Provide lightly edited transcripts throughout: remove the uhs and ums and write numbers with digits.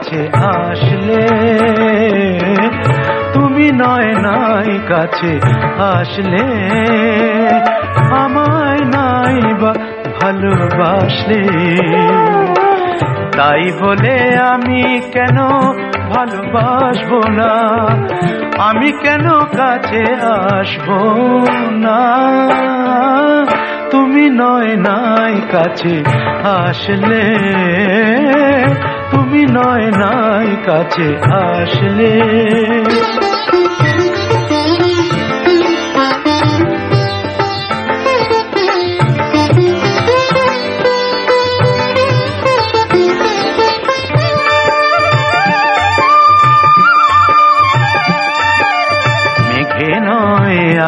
কাছে আসলে, তুমি নয় নাই কাছে আসলে, আমায় নাই বা ভালোবাসলে। তাই বলে আমি কেন ভালোবাসবো না, আমি কেন কাছে আসবো না। তুমি নয় নাই কাছে আসলে, তুমি নয় নাই কাছে আসলে।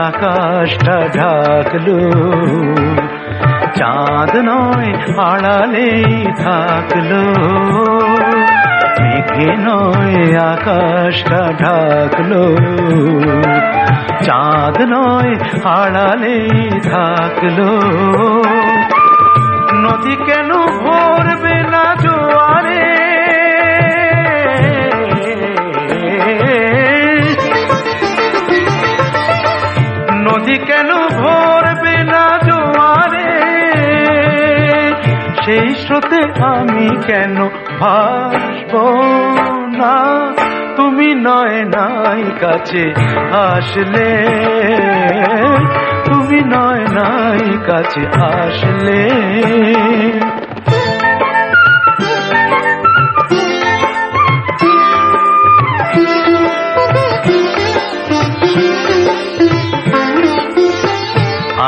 আকাশটা ঢাকলো, চাঁদ নয় আড়ালেই থাকলো। মেঘে নয় আকাশটা ঢাকলো, চাঁদ নয় আড়ালেই থাকলো। নদী কেন ভরবে না জোয়ারে, নদী কেন ভরবে না জোয়ারে, সেই স্রোতে আমি কেন ভাসবো না। তুমি নয় নাই কাছে আসলে, তুমি নয় নাই কাছে আসলে।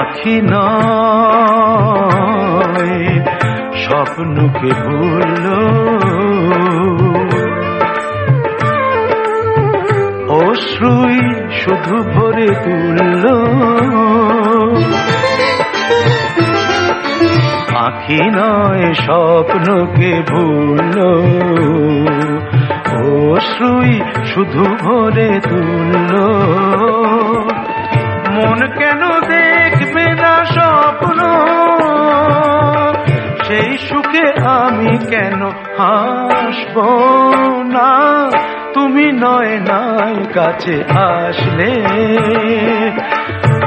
আখি নয় স্বপ্নকে ভুললো, অশ্রুই শুধু ভরে তুললো। আখি নয় স্বপ্নকে ভুললো, অশ্রুই শুধু ভরে তুললো। মন কেন দেখবে না স্বপ্ন, সেই সুখে আমি কেন হাসবো না। তুমি নয় নাই কাছে আসলে,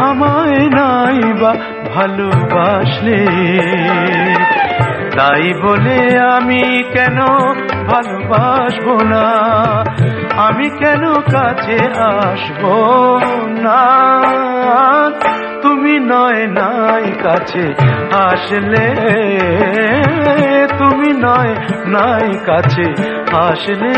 আমায় নাই বা ভালোবাসলে। তাই বলে আমি কেন ভালোবাসবো না, আমি কেন কাছে আসবো না। তুমি নয় নাই কাছে আসলে, তুমি নয় নাই কাছে আসলে।